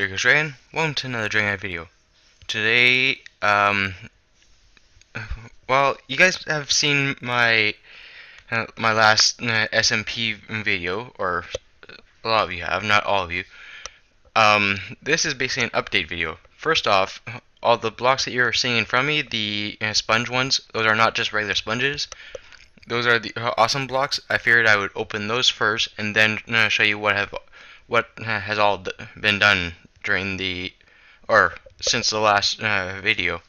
DraycosDragon. Welcome to another Draconic video. Today, well, you guys have seen my my last SMP video, or a lot of you have, not all of you. This is basically an update video. First off, all the blocks that you're seeing in front of me, the sponge ones, those are not just regular sponges. Those are the awesome blocks. I figured I would open those first, and then show you what has all been done during the, or since the last video.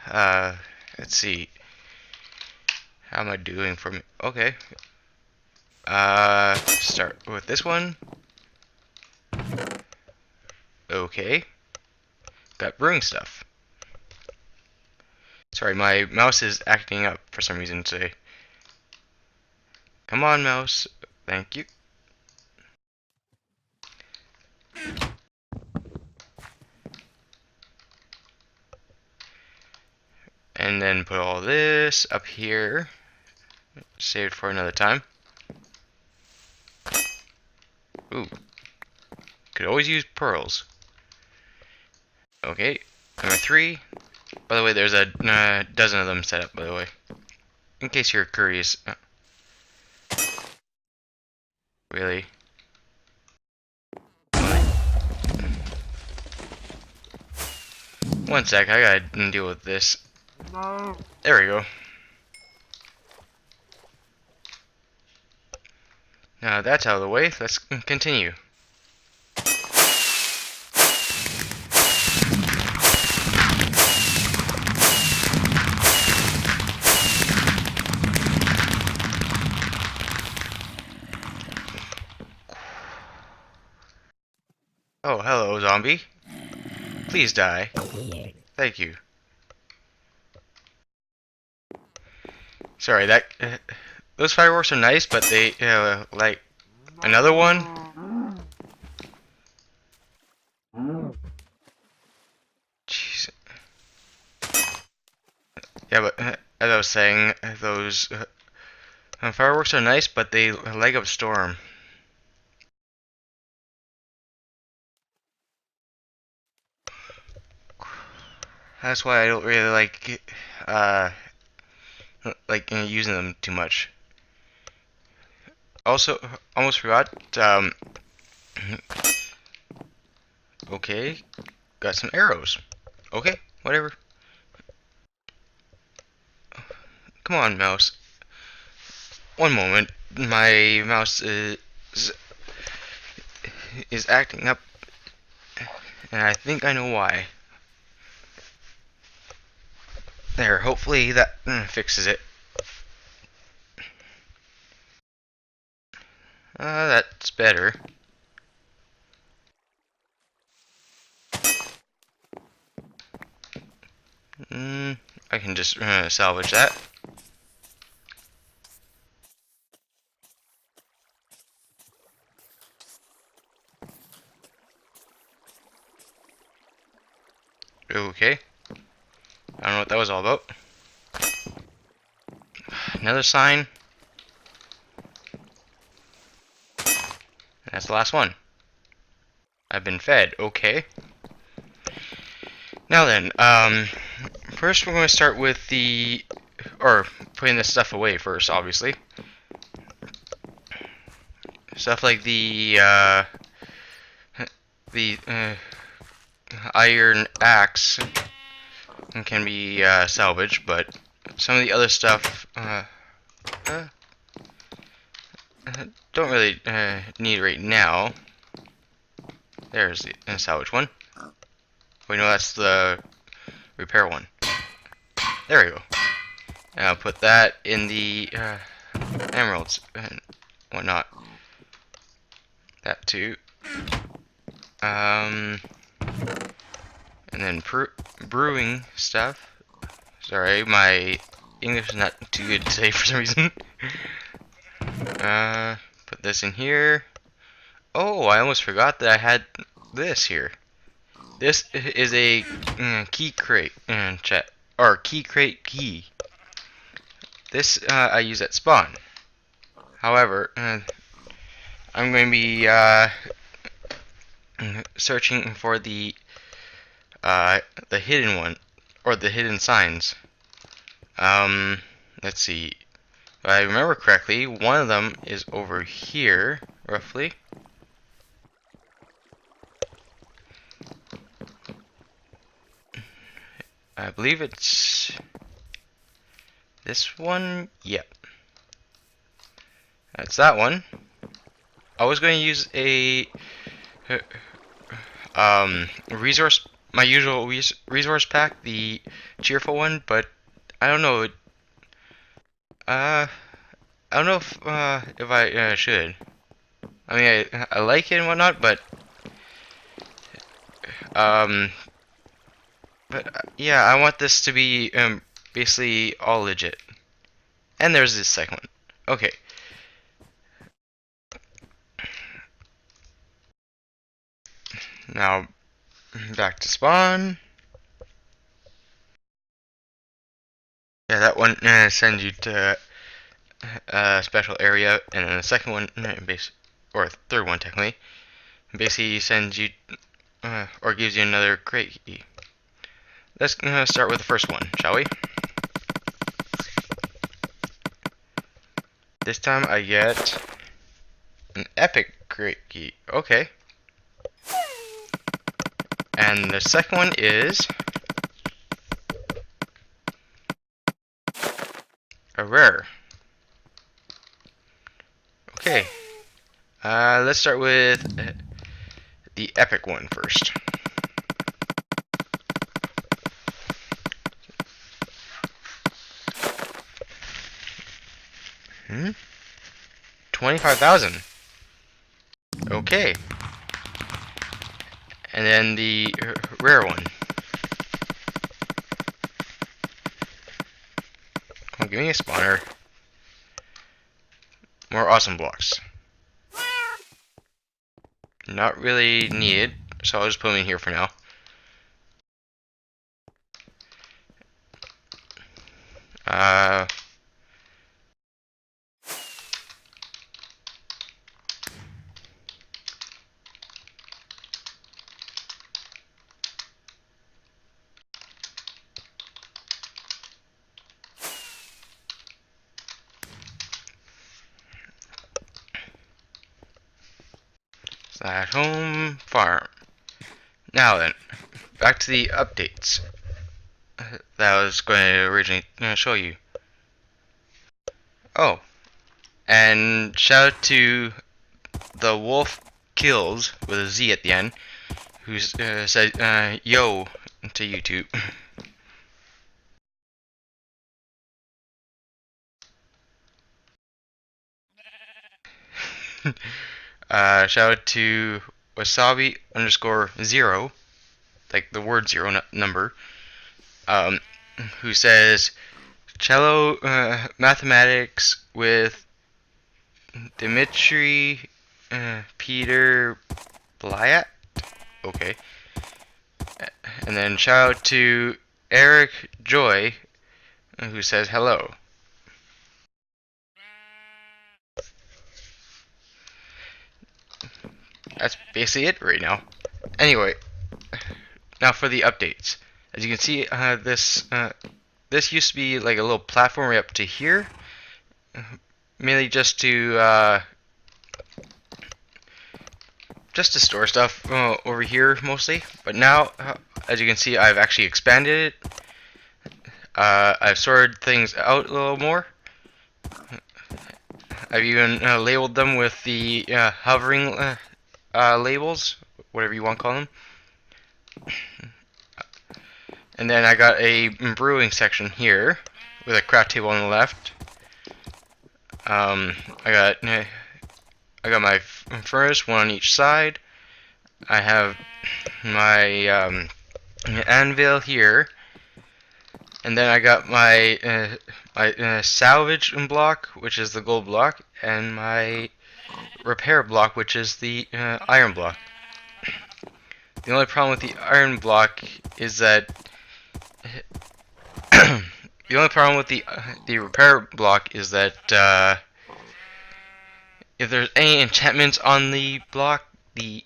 Let's see. How am I doing for me? Okay. Start with this one. Okay. Got brewing stuff. Sorry, my mouse is acting up for some reason today. Come on, mouse. Thank you. And then put all this up here. Save it for another time. Ooh. Could always use pearls. Okay. Number 3. By the way, there's a dozen of them set up, by the way. In case you're curious. Really? One sec, I gotta deal with this. No. There we go. Now that's out of the way, let's continue. Oh, hello, zombie. Please die. Thank you. Sorry, that those fireworks are nice, but they like another one. Jeez. Yeah, but as I was saying, those fireworks are nice, but they leg up storm. That's why I don't really like using them too much. Also, almost forgot. Okay, got some arrows. Okay, whatever. Come on, mouse. One moment, my mouse is acting up, and I think I know why. There, hopefully that fixes it. That's better. I can just salvage that. Okay. I don't know what that was all about. Another sign. That's the last one. I've been fed. Okay. Now then, first we're going to start with putting this stuff away first, obviously. Stuff like the iron axe can be salvaged, but some of the other stuff don't really need right now. There's the salvage one. Wait, no, that's the repair one. There we go. And I'll put that in the emeralds and whatnot. That too. And then brewing stuff. Sorry, my English is not too good today for some reason. Put this in here. Oh, I almost forgot that I had this here. This is a key crate key crate key. This I use at spawn. However, I'm going to be searching for the hidden one, or the hidden signs. Let's see. If I remember correctly, one of them is over here, roughly. I believe it's this one. Yep. That's that one. I was going to use a my usual resource pack, the cheerful one, but I don't know. I don't know if I should. I mean, I like it and whatnot, but yeah, I want this to be basically all legit. And there's this second one. Okay. Now back to spawn. Yeah, that one sends you to a special area, and then the second one, or third one technically, basically sends you or gives you another crate key. Let's start with the first one, shall we? This time I get an epic crate key. Okay. And the second one is a rare. Okay. Let's start with the epic one first. Hmm? 25,000. Okay. And then the rare one. Oh, give me a spawner. More awesome blocks. Not really needed, so I'll just put them in here for now. At home farm. Now then, back to the updates that I was going to originally show you. Oh, and shout out to the Wolf Kills with a Z at the end, who said yo to YouTube. Shout out to wasabi_0, like the word zero number, who says cello mathematics with Dimitri Peter Blyat. Okay. And then shout out to Eric Joy, who says hello. That's basically it right now. Anyway, now for the updates. As you can see, this used to be like a little platform right up to here, mainly just to store stuff over here mostly. But now, as you can see, I've actually expanded it. I've sorted things out a little more. I've even labeled them with the hovering labels, whatever you want to call them. And then I got a brewing section here with a craft table on the left. I got my furnace, one on each side. I have my anvil here, and then I got my salvage block, which is the gold block, and my repair block, which is the iron block. The only problem with the iron block is that the only problem with the repair block is that if there's any enchantments on the block, the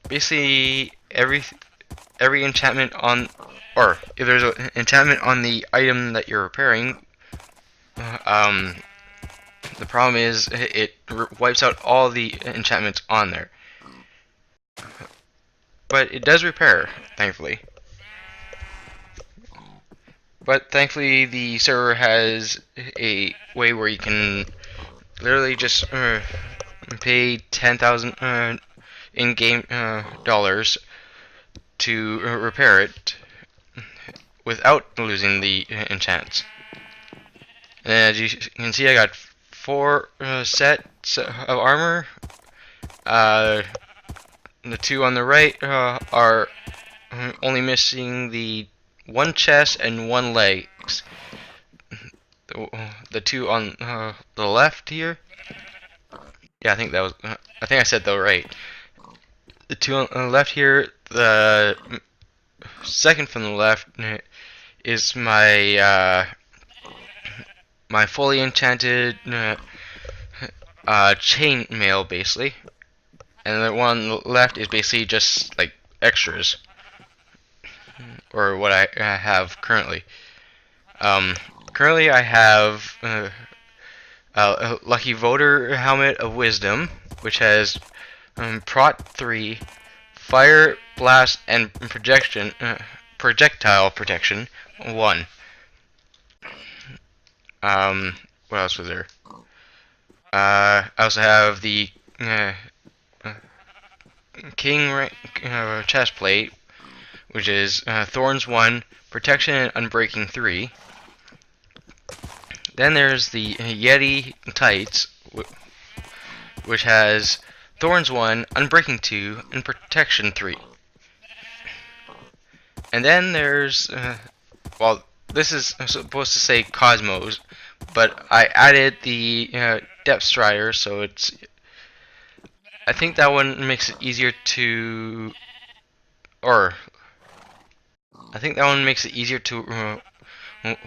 basically every enchantment on, or if there's an enchantment on the item that you're repairing, um, the problem is it wipes out all the enchantments on there. But it does repair, thankfully. But thankfully, the server has a way where you can literally just pay 10,000 in-game dollars to repair it without losing the enchants. And as you can see, I got 4 sets of armor. The 2 on the right are only missing the 1 chest and 1 legs. The 2 on the left here. Yeah, I think that was. I think I said that right. The 2 on the left here. The second from the left is my my fully enchanted chainmail, basically, and the one on the left is basically just like extras, or what I have currently. Currently I have a Lucky Voter Helmet of Wisdom, which has Prot 3, Fire, Blast, and Projectile Protection 1. What else was there? I also have the King rank chest plate, which is Thorns 1, Protection and Unbreaking 3. Then there's the Yeti Tights, which has Thorns 1, Unbreaking 2, and Protection 3. And then there's, well, this is supposed to say Cosmos, but I added the Depth Strider, so it's, I think that one makes it easier to, or, I think that one makes it easier to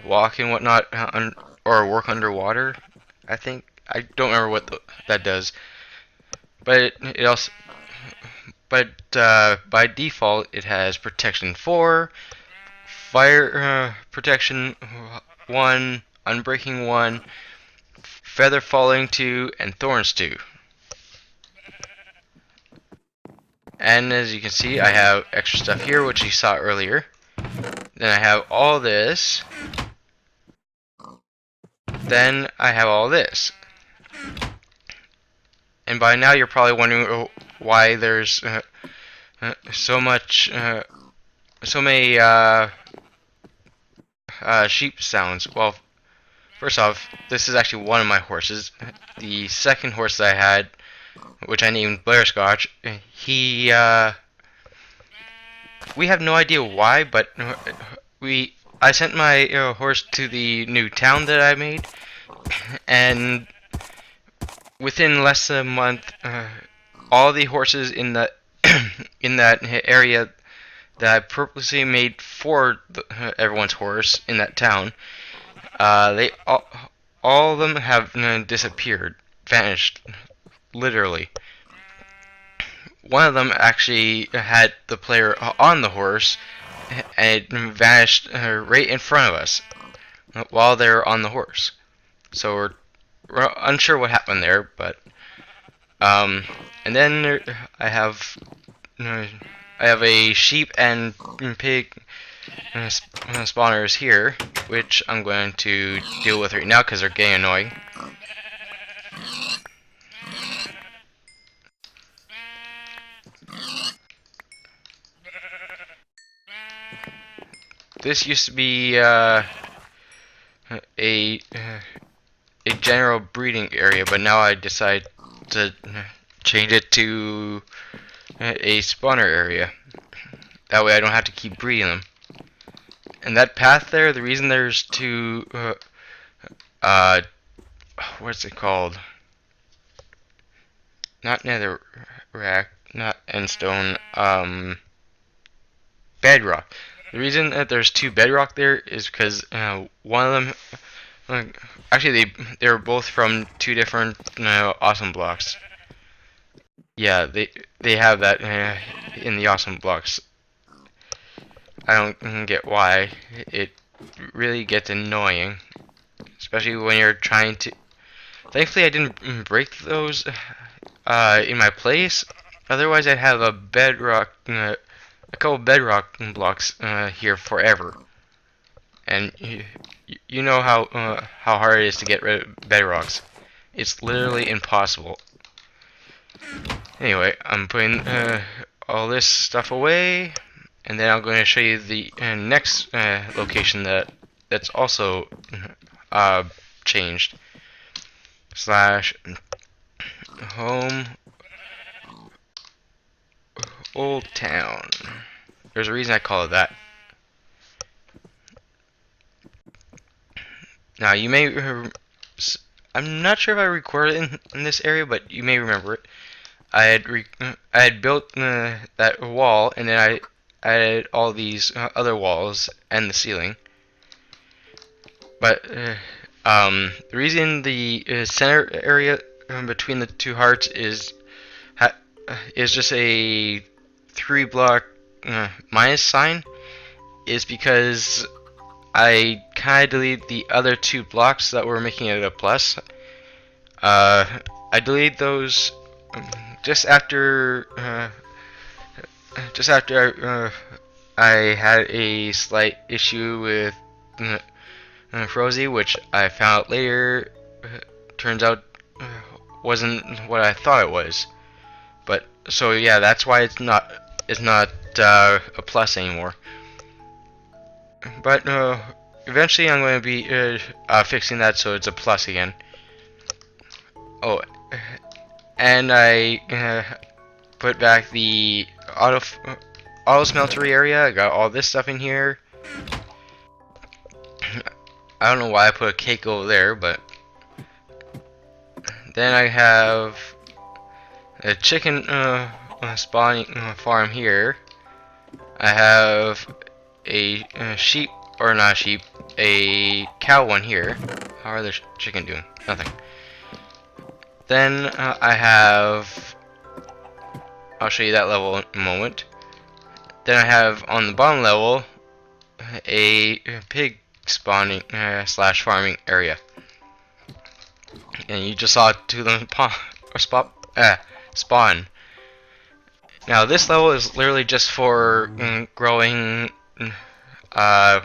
walk and whatnot, or work underwater. I think, I don't remember what that does, but it also, but by default it has Protection 4, Fire Protection 1, Unbreaking 1, Feather Falling 2, and Thorns 2. And as you can see, I have extra stuff here, which you saw earlier. Then I have all this. Then I have all this. And by now you're probably wondering why there's so many sheep sounds. Well, first off, this is actually one of my horses. The second horse that I had, which I named Blair-Scotch, we have no idea why, but I sent my horse to the new town that I made, and within less than a month, all the horses in the in that area that I purposely made for everyone's horse in that town, they all of them have disappeared, vanished, literally. One of them actually had the player on the horse, and it vanished right in front of us while they were on the horse. So we're unsure what happened there, but and then I have a sheep and pig spawners here, which I'm going to deal with right now because they're getting annoying. This used to be a general breeding area, but now I decided to change it to a spawner area. That way I don't have to keep breeding them. And that path there, the reason there's two, what's it called? Not netherrack, not endstone, bedrock. The reason that there's 2 bedrock there is because one of them Actually, they were both from two different awesome blocks. Yeah, they have that in the awesome blocks. I don't get why. It really gets annoying, especially when you're trying to. Thankfully, I didn't break those in my place. Otherwise, I'd have a bedrock, a couple bedrock blocks here forever. And you know how hard it is to get rid of bedrocks. It's literally impossible. Anyway, I'm putting all this stuff away, and then I'm going to show you the next location that's also changed. Slash home old town. There's a reason I call it that. Now you may, I'm not sure if I recorded it in this area, but you may remember it. I had built that wall, and then I added all these other walls and the ceiling. But the reason the center area between the two hearts is just a 3-block minus sign is because I kind of deleted the other 2 blocks that were making it a plus. I deleted those just after I had a slight issue with Frozy, which I found out later turns out wasn't what I thought it was. But so yeah, that's why it's not a plus anymore. But eventually I'm going to be fixing that so it's a plus again. Oh, and I put back the auto smeltery area. I got all this stuff in here. I don't know why I put a cake over there, but then I have a chicken spawning farm here. I have a sheep, or not a sheep, a cow one here. How are the chicken doing? Nothing. Then I have, I'll show you that level in a moment. Then I have on the bottom level a pig spawning slash farming area, and you just saw 2 of them spawn. Now this level is literally just for growing what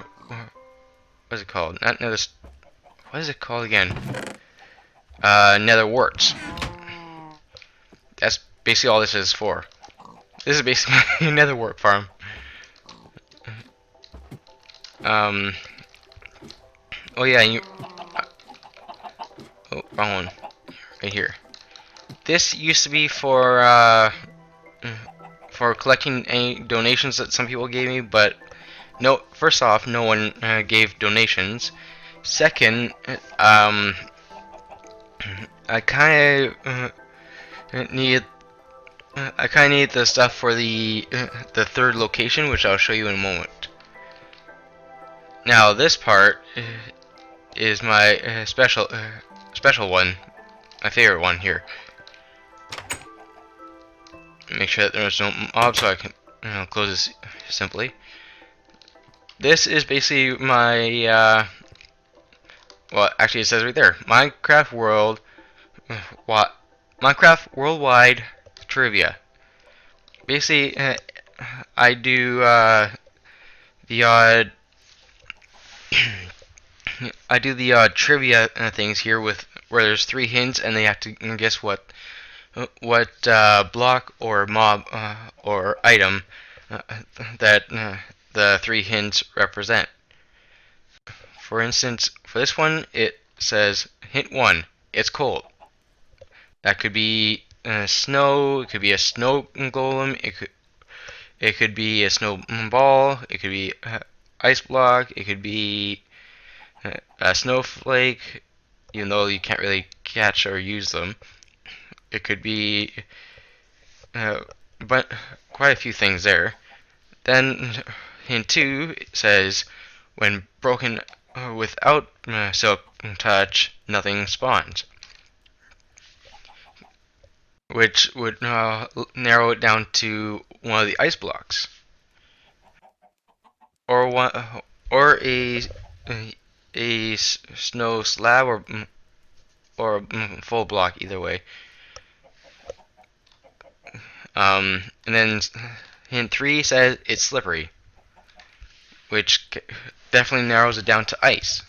is it called? Not nether. What is it called again? Nether warts. That's basically all this is for. This is basically a nether wart farm. Oh yeah, oh, wrong one. Right here. This used to be for collecting any donations that some people gave me, but no. First off, no one gave donations. Second, I kind of need the stuff for the 3rd location, which I'll show you in a moment. Now this part is my special one, my favorite one here. Make sure that there's no mobs so I can close this simply. This is basically my well, actually it says right there, Minecraft Worldwide Trivia. Basically, I do the odd trivia things here with where there's 3 hints and they have to guess what block or mob or item that the 3 hints represent. For instance, for this one, it says hint 1, it's cold. That could be snow. It could be a snow golem. It could be a snowball. It could be ice block. It could be a snowflake, even though you can't really catch or use them. It could be, but quite a few things there. Then hint 2 says when broken without silk touch, nothing spawns, which would narrow it down to one of the ice blocks, or one, or a snow slab, or a full block. Either way. And then hint 3 says it's slippery, which definitely narrows it down to ice.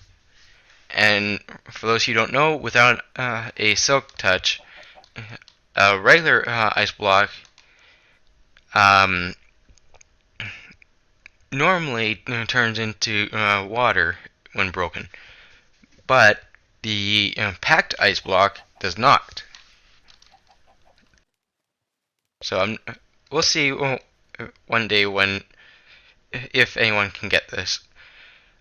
And for those who don't know, without a silk touch, a regular ice block normally turns into water when broken, but the packed ice block does not. So we'll see one day if anyone can get this.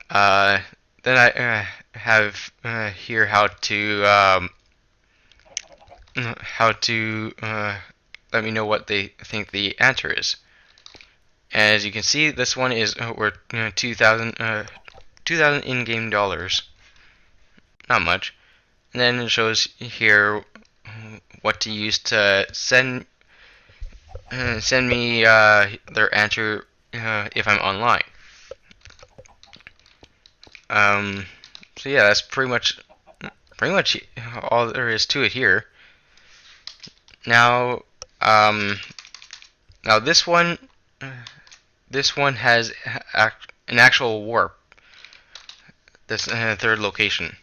Then I have here how to let me know what they think the answer is. As you can see, this one is worth 2,000 in-game dollars. Not much. And then it shows here what to use to send me their answer if I'm online. So yeah, that's pretty much all there is to it here. Now, this one has an actual warp. This third location.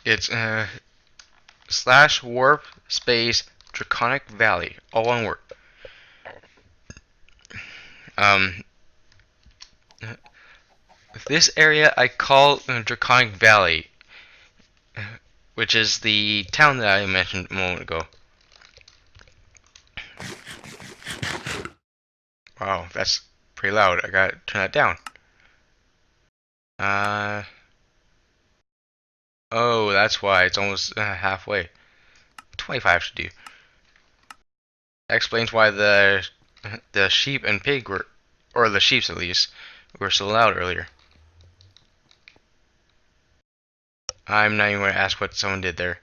It's /warp space Draconic Valley, all one word. This area I call Draconic Valley, which is the town that I mentioned a moment ago. Wow, that's pretty loud. I gotta turn that down. Oh, that's why it's almost halfway. 25 should do. That explains why the sheep and pig were, or the sheeps at least, were so loud earlier. I'm not even going to ask what someone did there.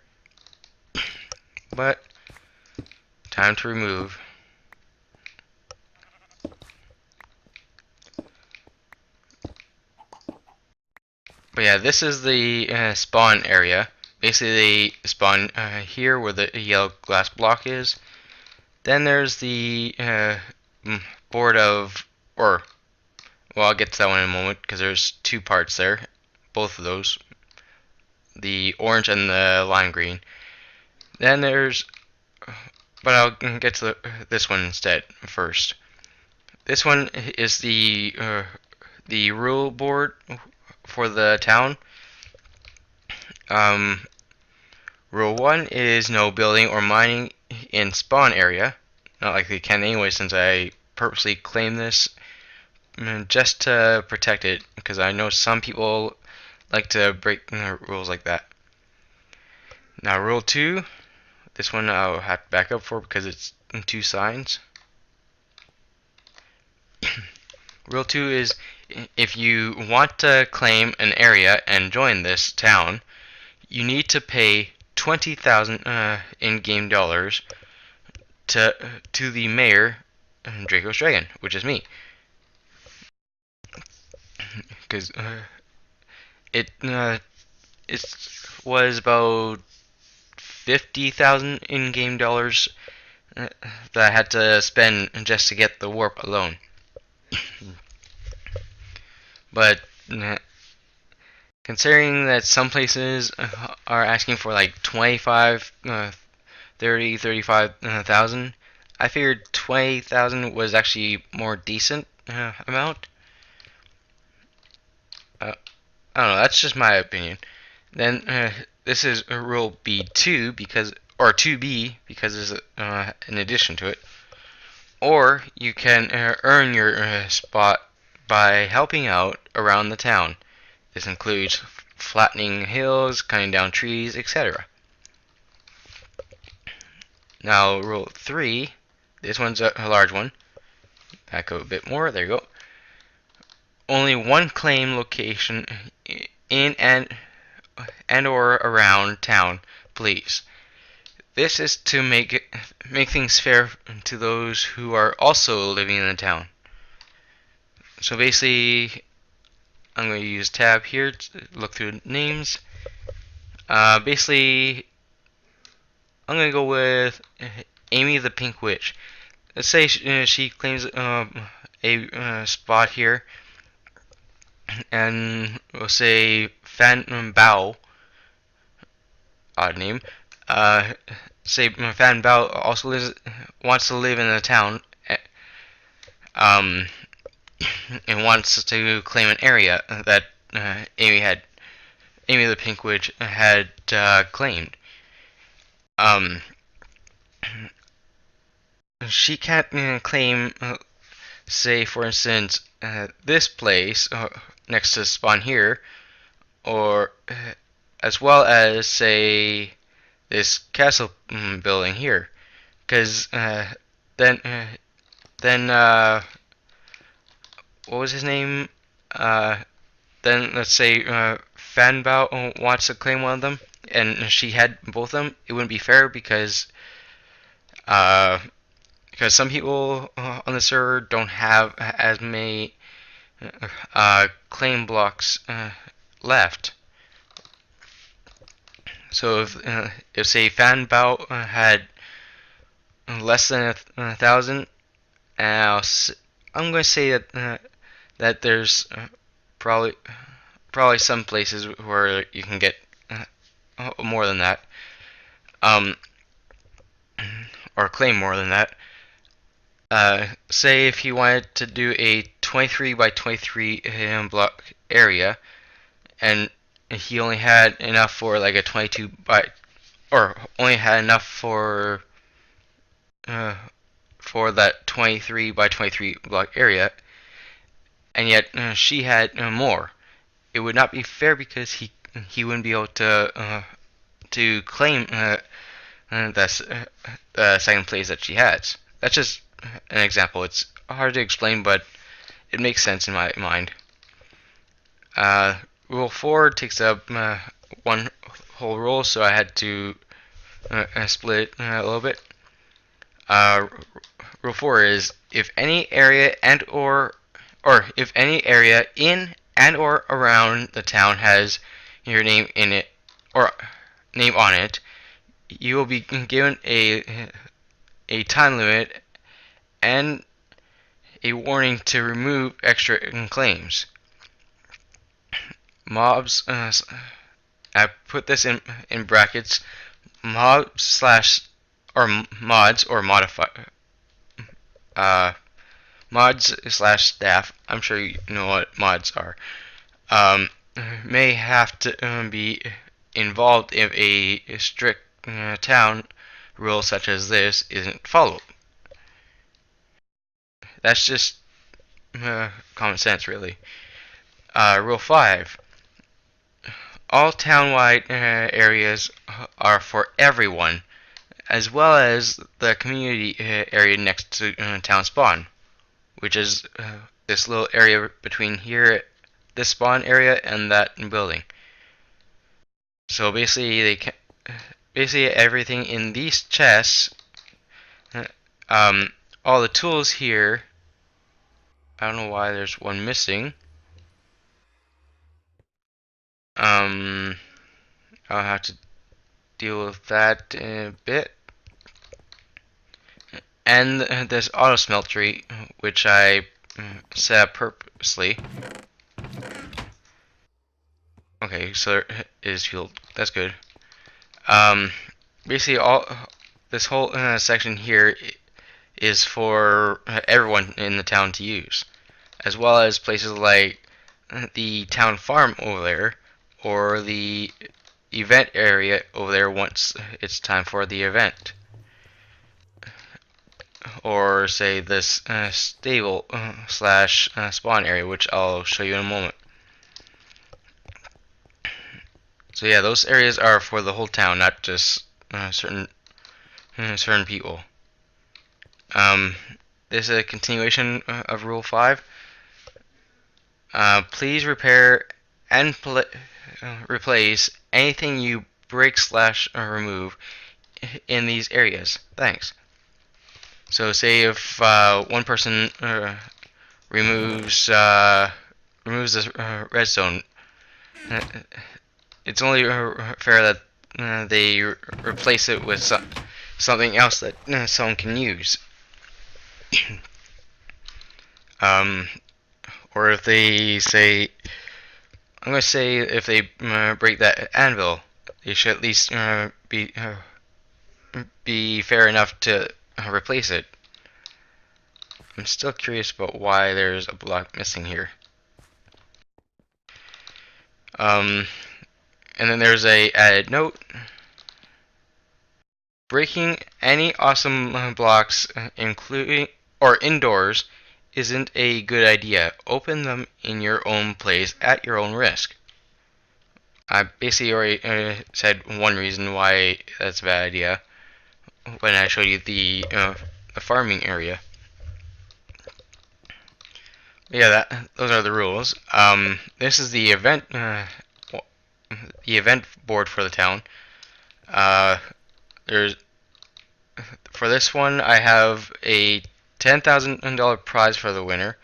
But, time to remove. But yeah, this is the spawn area. Basically, they spawn here where the yellow glass block is. Then there's the board of, well, I'll get to that one in a moment because there's two parts there. Both of those. The orange and the lime green. Then there's, but I'll get to this one instead first. This one is the rule board for the town. Rule 1 is no building or mining in spawn area. Not like they can anyway, since I purposely claim this just to protect it, because I know some people like to break rules like that. Now rule 2, this one I'll have to back up for because it's in 2 signs. Rule 2 is if you want to claim an area and join this town, you need to pay 20,000 in-game dollars to the mayor, DraycosDragon, which is me. Because it was about 50,000 in-game dollars that I had to spend just to get the warp alone. But considering that some places are asking for like 25, 30, 35,000, I figured 20,000 was actually more decent amount. I don't know, that's just my opinion. Then this is rule B2 or 2B because there's an addition to it. Or you can earn your spot by helping out around the town. This includes flattening hills, cutting down trees, etc. Now rule 3, this one's a large one. Back up a bit more, there you go. only one claim location in and or around town, please. This is to make things fair to those who are also living in the town. So basically, I'm going to use tab here to look through names. Basically, I'm going to go with Amy the Pink Witch. Let's say she claims a spot here, and we'll say Fan Bao, odd name. Say Fan Bao also wants to live in the town, and wants to claim an area that Amy the Pink Witch had claimed. She can't claim, say for instance, this place next to spawn here, or as well as say this castle building here, because then what was his name? Then let's say Fanbao wants to claim one of them, and she had both of them. It wouldn't be fair because some people on the server don't have as many claim blocks left. So if say Fanbao had less than 1,000, I'm going to say that there's probably some places where you can get more than that, or claim more than that. Say if you wanted to do a 23 by 23 block area, and he only had enough for like a 22 by, or only had enough for that 23 by 23 block area, and yet she had more. It would not be fair because he wouldn't be able to claim the second place that she has. That's just an example. It's hard to explain, but it makes sense in my mind. Rule 4 takes up one whole rule, so I had to split it a little bit. Rule 4 is if any area or if any area in and or around the town has your name in it or name on it, you will be given a time limit and a warning to remove extra claims. Mobs, I put this in brackets, mods or modify mods / staff. I'm sure you know what mods are. May have to be involved if a strict town rule such as this isn't followed. That's just common sense, really. Rule 5. All town-wide areas are for everyone, as well as the community area next to town spawn, which is this little area between here, this spawn area, and that building. So basically, basically everything in these chests, all the tools here. I don't know why there's one missing. I'll have to deal with that in a bit. And this auto smeltery, which I set up purposely. Okay, so it is fueled. That's good. Basically, this whole section here is for everyone in the town to use, as well as places like the town farm over there, or the event area over there once it's time for the event, or say this stable / spawn area, which I'll show you in a moment. So yeah, those areas are for the whole town, not just certain people. This is a continuation of Rule 5. Please repair and replace anything you break slash remove in these areas. Thanks. So say if one person removes this redstone, it's only fair that they replace it with something else that someone can use. Or if they say, I'm going to say if they break that anvil, they should at least be fair enough to replace it. I'm still curious about why there's a block missing here. And then there's a added note. Breaking any awesome blocks, including or indoors, isn't a good idea. Open them in your own place at your own risk. I basically already said one reason why that's a bad idea when I showed you the farming area. Yeah, those are the rules. This is the event board for the town. There's for this one I have a $10,000 prize for the winner.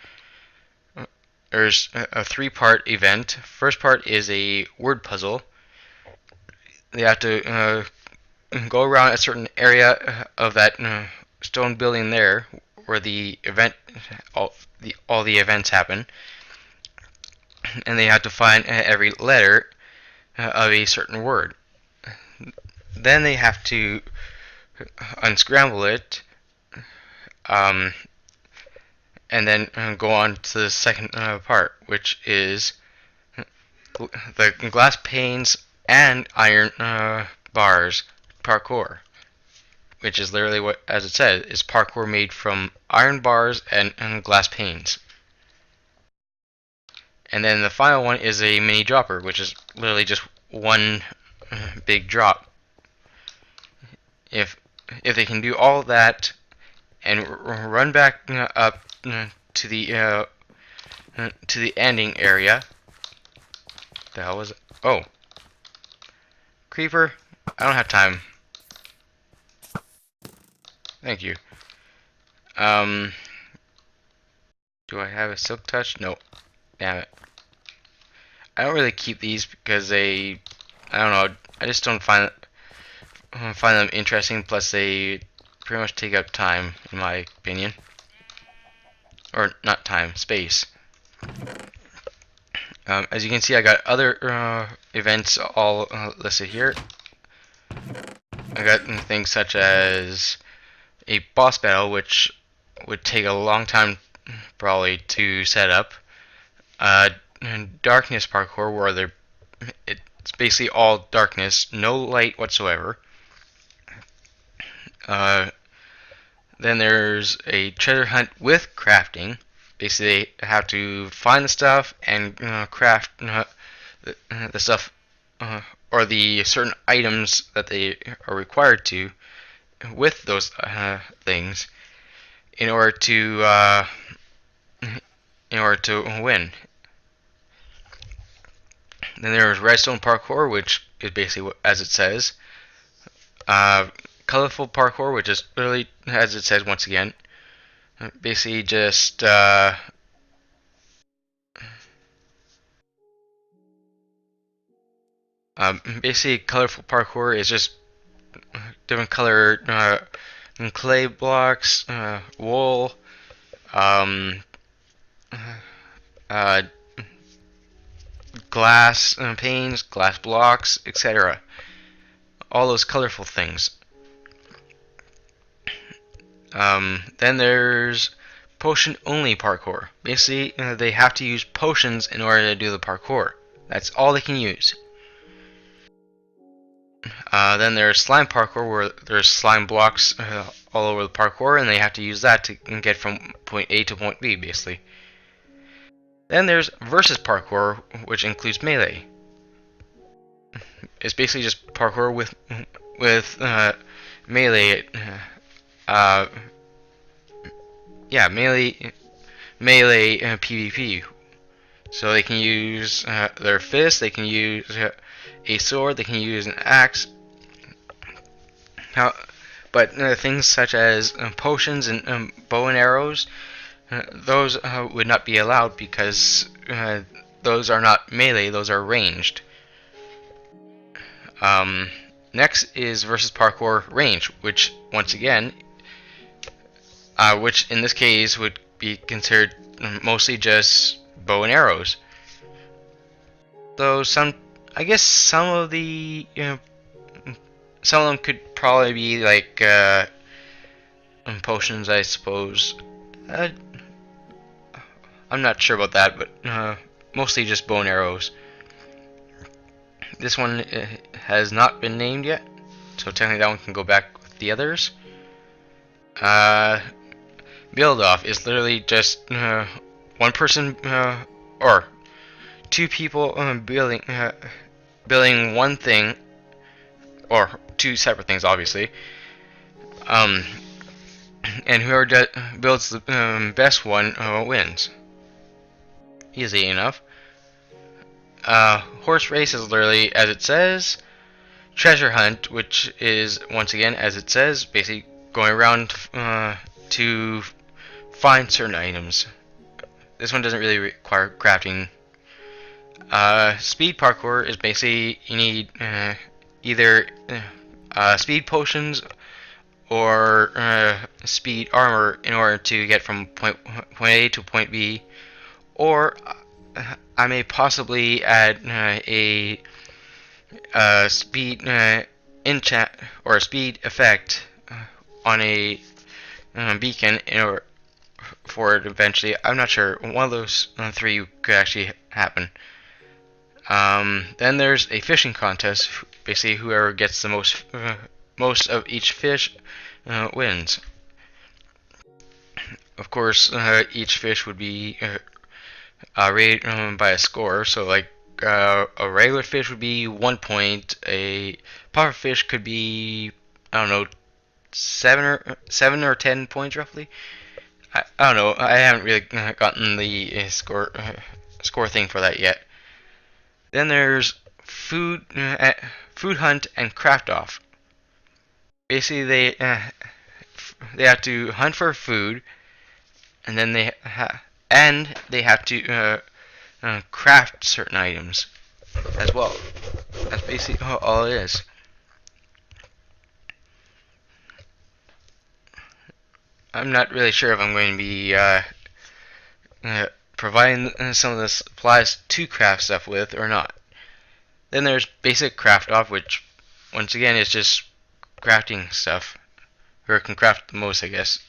There's a three-part event. First part is a word puzzle. They have to go around a certain area of that stone building there, where the event, all the events happen, and they have to find every letter of a certain word. Then they have to unscramble it, and then go on to the second part, which is the glass panes and iron bars parkour, which is literally what, as it says, is parkour made from iron bars and glass panes. And then the final one is a mini dropper, which is literally just one big drop. If they can do all that and run back up to the ending area. The hell was it? Oh, creeper! I don't have time. Thank you. Do I have a silk touch? Nope. Damn it. I don't really keep these because I don't know. I just don't find them interesting. Plus, they pretty much take up time, in my opinion. Or not time, space. As you can see, I got other events all listed here. I got things such as a boss battle, which would take a long time probably to set up. Darkness parkour, where it's basically all darkness, no light whatsoever. Then there's a treasure hunt with crafting. Basically, they have to find the stuff and craft the stuff or the certain items that they are required to with those things in order to win. Then there's redstone parkour, which is basically as it says. Colorful parkour, which is literally as it says once again. Basically just basically colorful parkour is just different color clay blocks, wool, glass panes, glass blocks, etc. All those colorful things. Then there's potion only parkour. Basically, they have to use potions in order to do the parkour. That's all they can use. Then there's slime parkour, where there's slime blocks all over the parkour, and they have to use that to get from point A to point B, basically. Then there's versus parkour, which includes melee. It's basically just parkour with melee. Yeah, melee PvP. So they can use their fists, they can use a sword, they can use an axe. How, but things such as potions and bow and arrows, those would not be allowed because those are not melee, those are ranged. Next is versus parkour range, which once again, which in this case would be considered mostly just bow and arrows. Though I guess some of some of them could probably be like potions, I suppose. I'm not sure about that, but mostly just bow and arrows. This one has not been named yet, so technically that one can go back with the others. Build off is literally just one person or two people building one thing, or two separate things, obviously. And whoever builds the best one wins. Easy enough. Horse race is literally as it says. Treasure hunt, which is once again as it says, basically going around to find certain items. This one doesn't really require crafting. Speed parkour is basically you need either speed potions or speed armor in order to get from point A to point B, or I may possibly add a speed enchant or a speed effect on a beacon in order for it eventually. I'm not sure. One of those three could actually happen. Then there's a fishing contest. Basically, whoever gets the most of each fish wins. Of course, each fish would be rated by a score. So, like a regular fish would be 1 point. A puffer fish could be, I don't know, 7 or 10 points roughly. I don't know. I haven't really gotten the score thing for that yet. Then there's food hunt and craft off. Basically, they have to hunt for food, and then they have to craft certain items as well. That's basically all it is. I'm not really sure if I'm going to be providing some of the supplies to craft stuff with or not. Then there's basic craft off, which once again is just crafting stuff. Whoever can craft the most, I guess.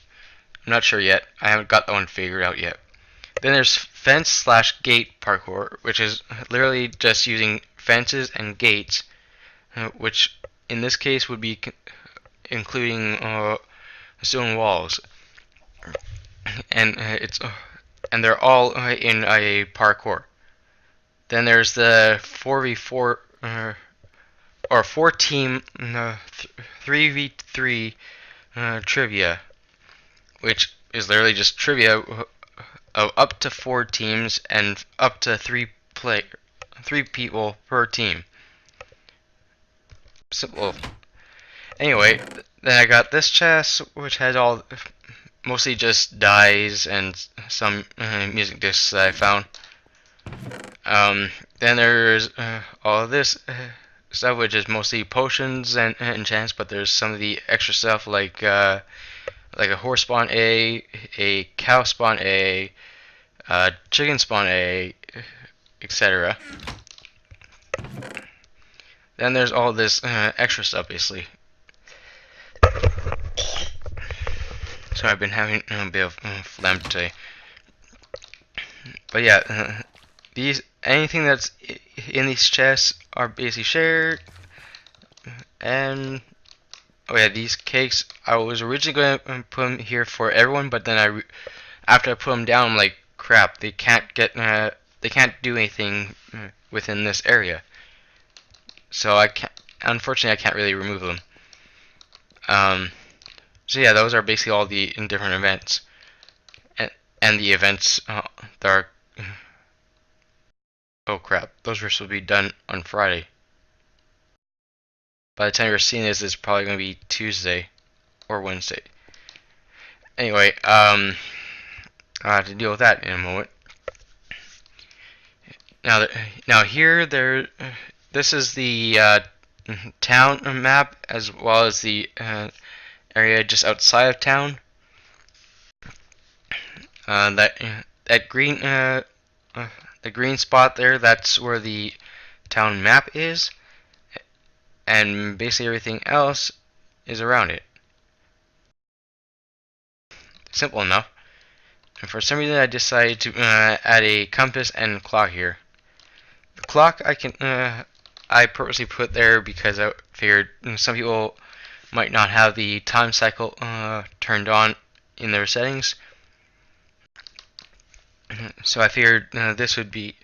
I'm not sure yet. I haven't got that one figured out yet. Then there's fence/gate parkour, which is literally just using fences and gates, which in this case would be including stone walls, and they're all in a parkour. Then there's the 4v4 or 4-team 3v3 trivia, which is literally just trivia of up to 4 teams and up to 3 people per team. Simple. Anyway, then I got this chest, which has all mostly just dies and some music discs that I found. Then there's all of this stuff, which is mostly potions and enchants, but there's some of the extra stuff like a horse spawn egg, a cow spawn egg, chicken spawn egg, etc. Then there's all this extra stuff, basically. So I've been having a bit of phlegm today. But yeah, anything that's in these chests are basically shared. And oh yeah, these cakes, I was originally going to put them here for everyone, but then after I put them down, I'm like, crap, they can't do anything within this area. So unfortunately, I can't really remove them. So yeah, those are basically all the different events, and the events that are Oh crap, those were supposed to be done on Friday. By the time you're seeing this, it's probably going to be Tuesday or Wednesday. Anyway, I'll have to deal with that in a moment. Now here, this is the town map as well as the area just outside of town. That green the green spot there, that's where the town map is, and basically everything else is around it. Simple enough. And for some reason, I decided to add a compass and clock here. The clock I purposely put there because I figured some people might not have the time cycle turned on in their settings. So I figured this would be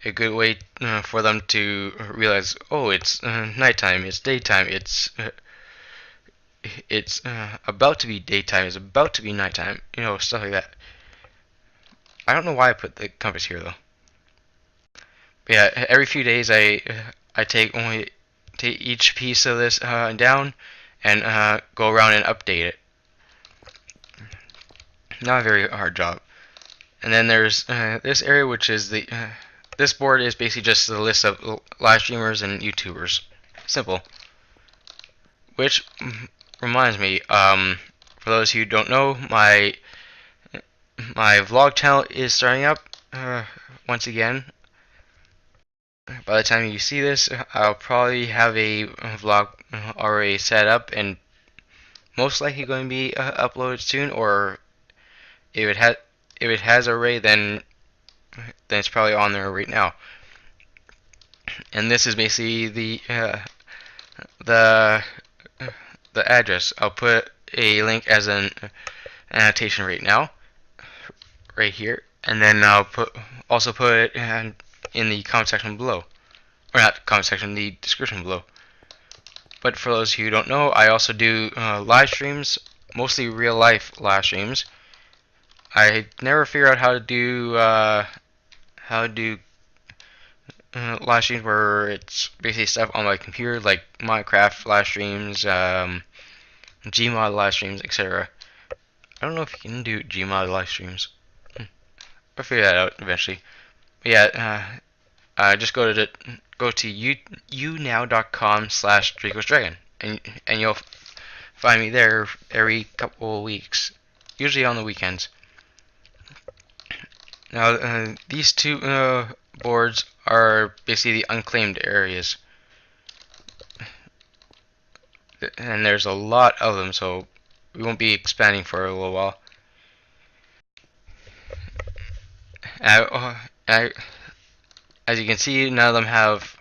a good way for them to realize, oh, it's nighttime, it's daytime, it's about to be daytime, it's about to be nighttime, stuff like that. I don't know why I put the compass here though. But yeah, every few days I take each piece of this down and go around and update it. Not a very hard job. And then there's this area, which is this board is basically just the list of live streamers and YouTubers. Simple. Which reminds me, for those who don't know, my vlog channel is starting up once again. By the time you see this, I'll probably have a vlog already set up and most likely going to be uploaded soon. Or if it has already, then it's probably on there right now. And this is basically the address. I'll put a link as an annotation right now, right here, and then I'll also put it in the comment section below, or not comment section, the description below. But for those who don't know, I also do live streams, mostly real life live streams. I never figured out how to do live streams where it's basically stuff on my computer, like Minecraft live streams, GMod live streams, etc. I don't know if you can do GMod live streams. I'll figure that out eventually. But yeah, just go to unow.com/DraycosDragon, and you'll find me there every couple of weeks, usually on the weekends. Now, these two boards are basically the unclaimed areas, and there's a lot of them, so we won't be expanding for a little while. As you can see, none of them have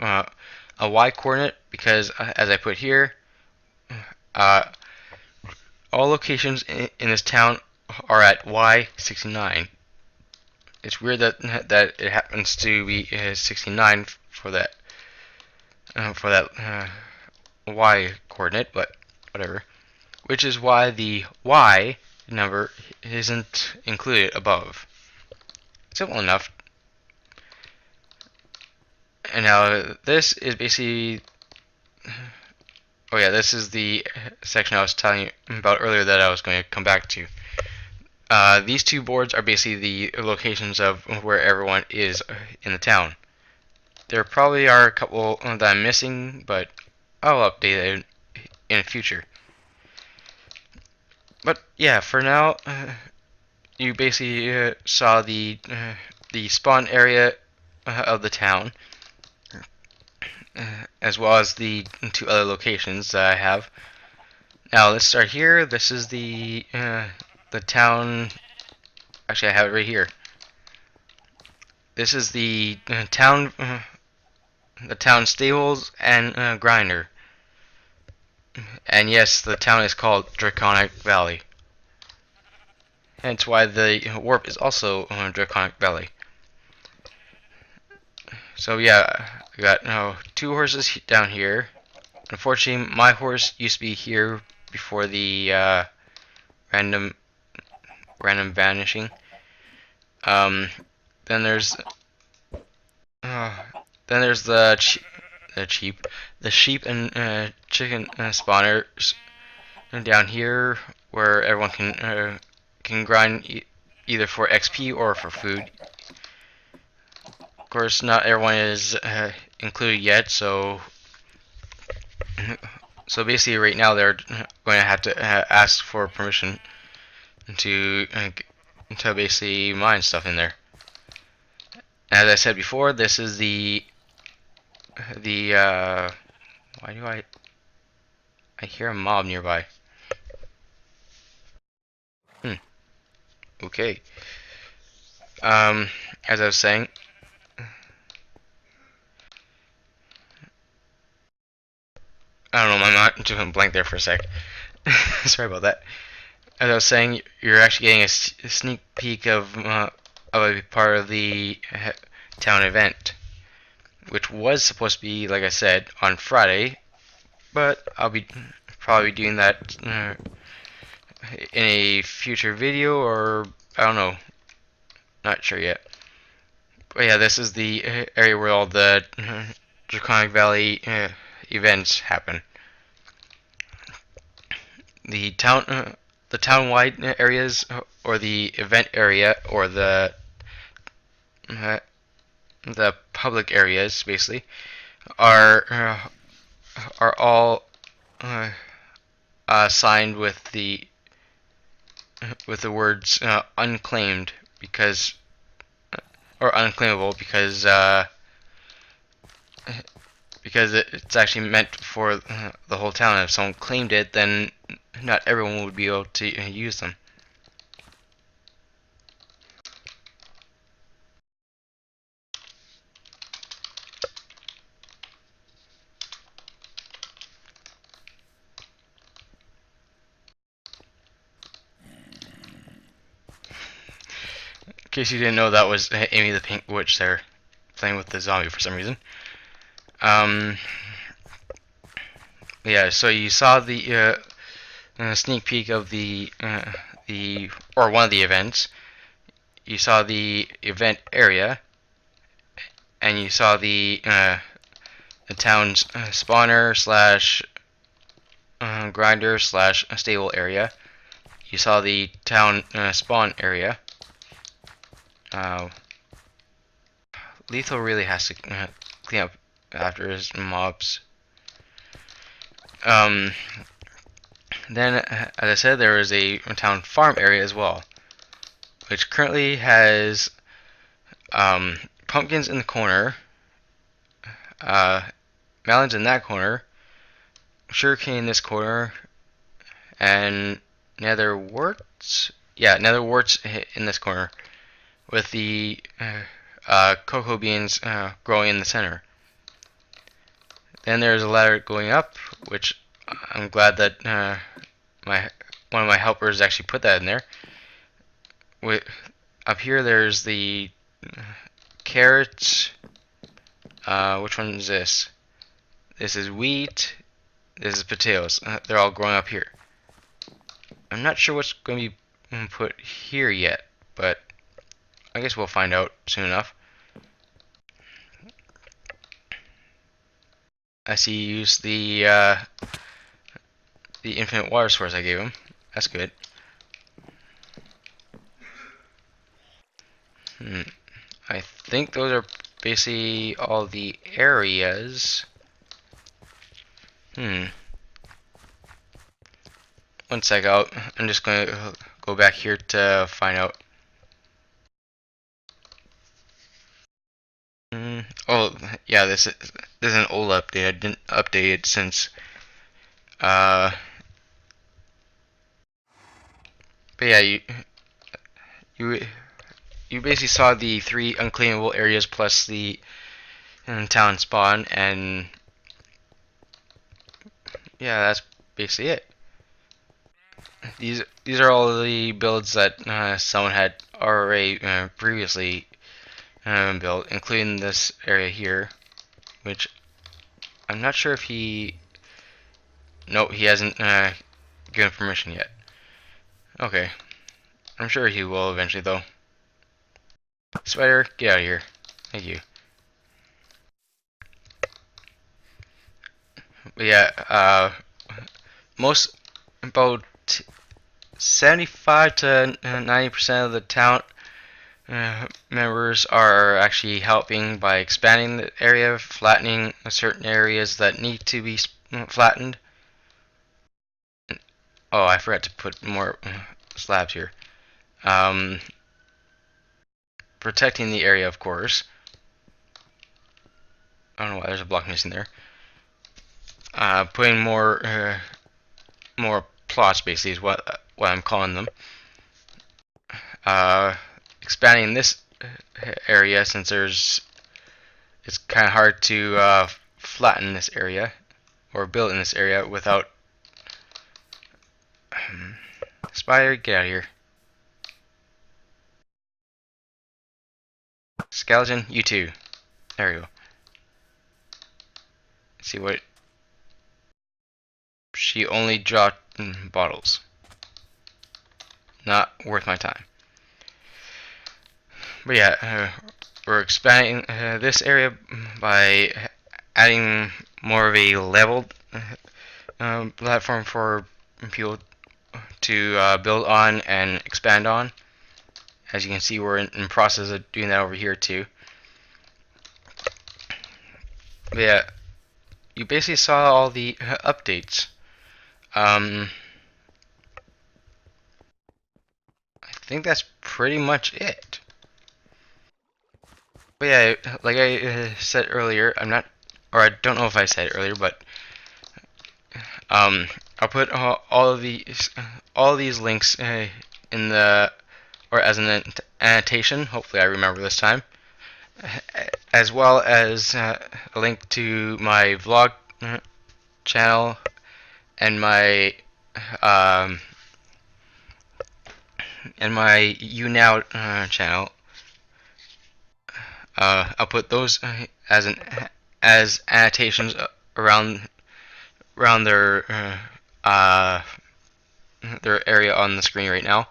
a Y coordinate because, as I put here, all locations in this town are at Y69. It's weird that it happens to be 69 for that Y coordinate, but whatever. Which is why the Y number isn't included above. Simple enough. And now this is basically, oh yeah, this is the section I was telling you about earlier that I was going to come back to. These two boards are basically the locations of where everyone is in the town. There probably are a couple that I'm missing, but I'll update it in the future. But yeah, for now, you basically saw the spawn area of the town, as well as the two other locations that I have. Now let's start here. This is the town. Actually, I have it right here. This is the town stables and grinder. And yes, the town is called Draconic Valley. Hence why the warp is also Draconic Valley. So yeah, I got two horses down here. Unfortunately, my horse used to be here before the random vanishing. Then there's then there's the sheep and chicken spawners down here, where everyone can grind either for XP or for food. Of course, not everyone is included yet, so basically right now they're going to have to ask for permission to basically mine stuff in there. As I said before, this is the why do I hear a mob nearby? Okay. As I was saying, I don't know, my mind just went blank there for a sec. Sorry about that. As I was saying, you're actually getting a sneak peek of a part of the town event, which was supposed to be, like I said, on Friday, but I'll be probably doing that in a future video, or I don't know, not sure yet. But yeah, this is the area where all the Draconic Valley events happen. The town-wide areas, or the event area, or the public areas, basically, are all signed with the words unclaimed, because or unclaimable, because it's actually meant for the whole town. If someone claimed it, then not everyone would be able to use them. In case you didn't know, that was Amy the Pink Witch there, playing with the zombie for some reason. Yeah, so you saw the sneak peek of the one of the events. You saw the event area, and you saw the town's spawner slash grinder slash stable area. You saw the town spawn area. Lethal really has to clean up after his mobs. Then, as I said, there is a town farm area as well, which currently has pumpkins in the corner, melons in that corner, sugarcane in this corner, and nether warts. Yeah, nether warts in this corner, with the cocoa beans growing in the center. Then there's a ladder going up, which I'm glad that one of my helpers actually put that in there. Up here there's the carrots. Which one is this? This is wheat. This is potatoes. They're all growing up here. I'm not sure what's going to be put here yet, but I guess we'll find out soon enough. I see you used the infinite water source I gave him. That's good. I think those are basically all the areas. One sec, I'm just going to go back here to find out. Oh, yeah, this is an old update. I didn't update it since but yeah, you basically saw the 3 unclaimable areas plus the town spawn, and yeah, that's basically it. These are all the builds that someone had already previously built, including this area here, which I'm not sure if he... No, he hasn't given permission yet. Okay. I'm sure he will eventually, though. Spider, get out of here. Thank you. But yeah, most about 75 to 90% of the town members are actually helping by expanding the area, flattening certain areas that need to be flattened. Oh, I forgot to put more slabs here. Protecting the area, of course. I don't know why there's a block missing there. Putting more plots, basically, is what I'm calling them. Expanding this area, since it's kind of hard to flatten this area or build in this area without spider. Get out of here. Skeleton, you too. There we go. Let's see what she only dropped bottles. Not worth my time. But yeah, we're expanding this area by adding more of a leveled platform for people to build on and expand on. As you can see, we're in process of doing that over here too. But yeah, you basically saw all the updates. I think that's pretty much it. But yeah, like I said earlier, I'm not, or I don't know if I said it earlier, but I'll put all of these links in the, or as an annotation. Hopefully, I remember this time, as well as a link to my vlog channel and my YouNow channel. I'll put those as annotations around their area on the screen right now.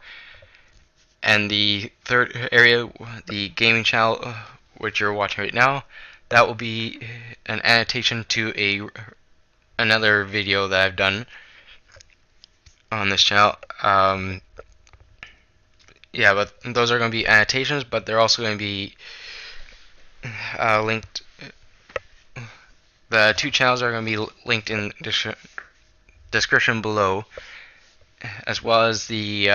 And the third area, the gaming channel, which you're watching right now, that will be an annotation to another video that I've done on this channel. Yeah, but those are going to be annotations, but they're also going to be linked. The two channels are going to be linked in the description below, as well as the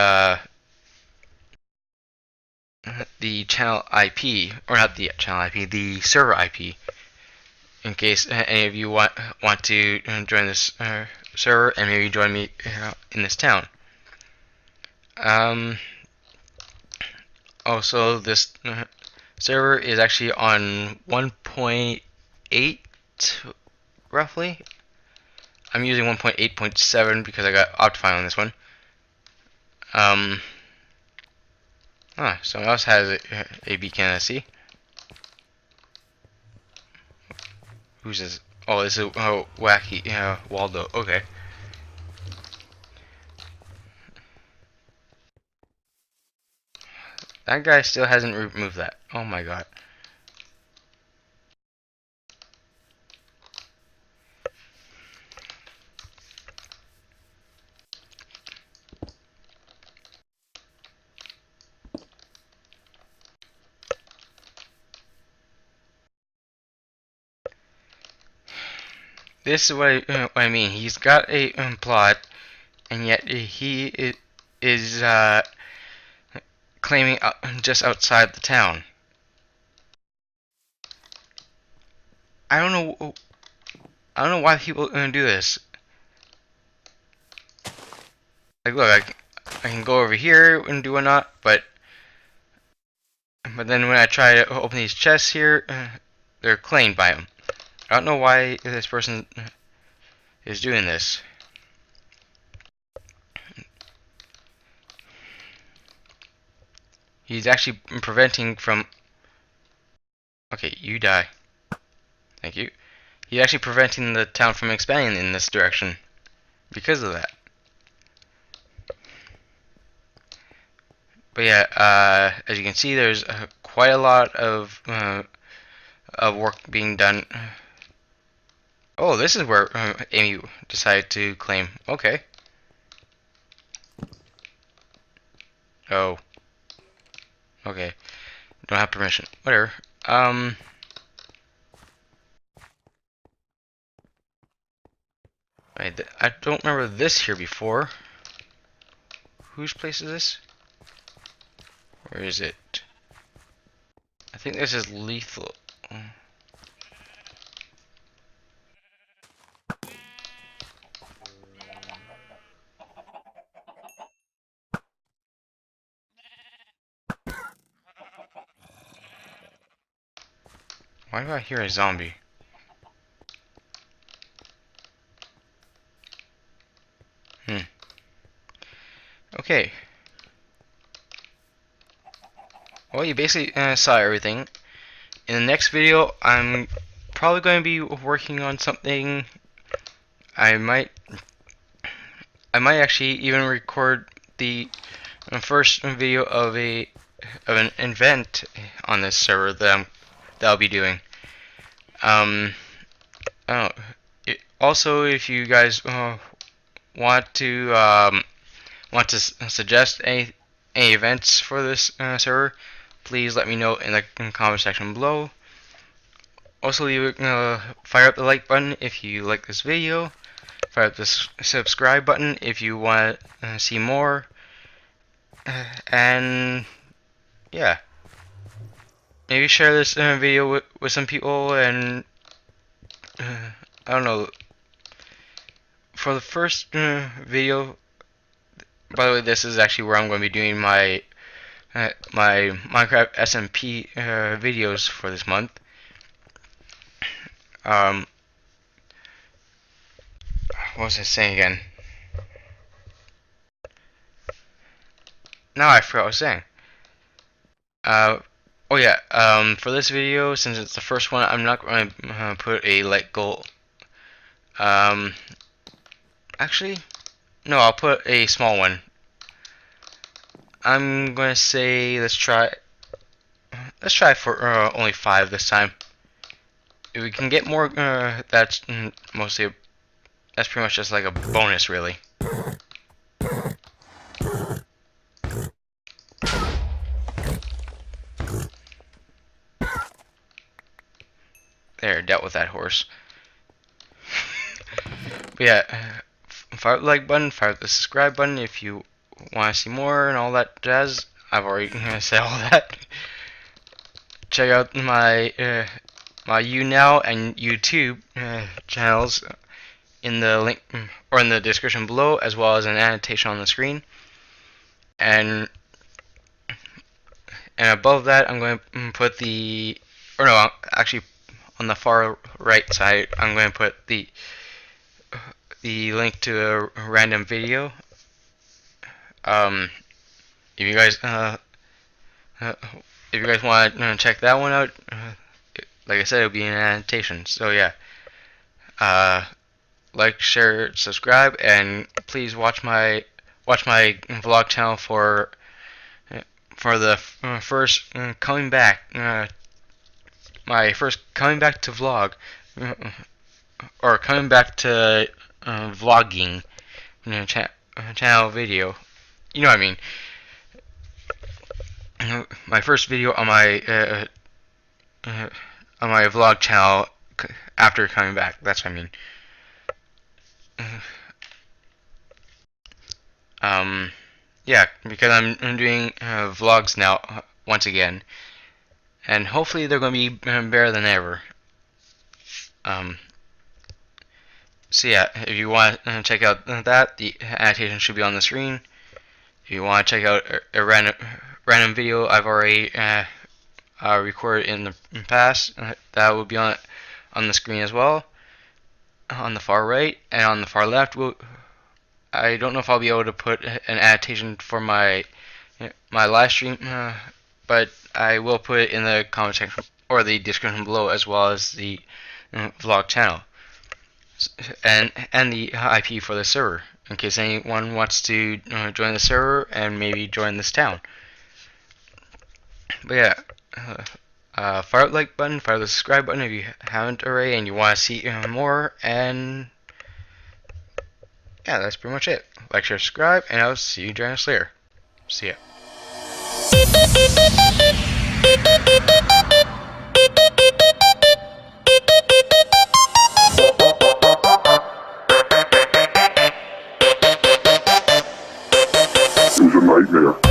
channel IP, or not the channel IP, the server IP, in case any of you want to join this server and maybe join me in this town. Also, this server is actually on 1.8 roughly. I'm using 1.8.7 because I got Optifine on this one. Someone else has a beacon, I see. Who's this? Oh, this is wacky Waldo. Okay. That guy still hasn't removed that. Oh my god. This is what I mean. He's got a plot, and yet he is claiming just outside the town. I don't know why people do this. Like, look, I can go over here and do whatnot, but then when I try to open these chests here, they're claimed by him. I don't know why this person is doing this. He's actually preventing from... Okay, you die. Thank you. He's actually preventing the town from expanding in this direction because of that. But yeah, as you can see, there's quite a lot of work being done Oh, this is where Amy decided to claim. Okay. Oh. Okay. Don't have permission. Whatever. I don't remember this here before. Whose place is this? Where is it? I think this is lethal. Why do I hear a zombie? Okay. Well, you basically saw everything. In the next video, I'm probably going to be working on something. I might actually even record the first video of an event on this server that I'll be doing. Oh, also, if you guys want to suggest any events for this server, please let me know in the comment section below. Also, fire up the like button if you like this video. Fire up the subscribe button if you want to see more. And yeah, maybe share this video with some people. And I don't know. For the first video, by the way, this is actually where I'm going to be doing my Minecraft SMP videos for this month. What was I saying again? Now I forgot what I was saying. Oh yeah. For this video, since it's the first one, I'm not going to put a like goal. Actually, no, I'll put a small one. I'm going to say let's try for only 5 this time. If we can get more, that's pretty much just like a bonus, really. There, dealt with that horse. But yeah, fire the like button, fire the subscribe button if you want to see more and all that jazz. I've already said all that. Check out my YouNow and YouTube channels in the link or in the description below, as well as an annotation on the screen. And above that, I'm going to put actually on the far right side, I'm going to put the link to a random video. If you guys want to check that one out, like I said, it'll be an annotation. So yeah, like, share, subscribe, and please watch my vlog channel for the first coming back, my first coming back to vlog, or coming back to vlogging channel video. You know what I mean? My first video on my vlog channel after coming back. That's what I mean. Yeah, because I'm doing vlogs now once again, and hopefully they're going to be better than ever. So yeah, if you want to check out that, the annotation should be on the screen. If you want to check out a random video I've already recorded in the past, that will be on the screen as well, on the far right. And on the far left, I don't know if I'll be able to put an annotation for my live stream, but I will put it in the comment section or the description below, as well as the vlog channel and the IP for the server, in case anyone wants to join the server and maybe join this town. But yeah, Fire the like button, fire the subscribe button if you haven't already and you want to see more. And yeah, that's pretty much it. Like, share, subscribe, and I'll see you during later. See ya. It was a nightmare.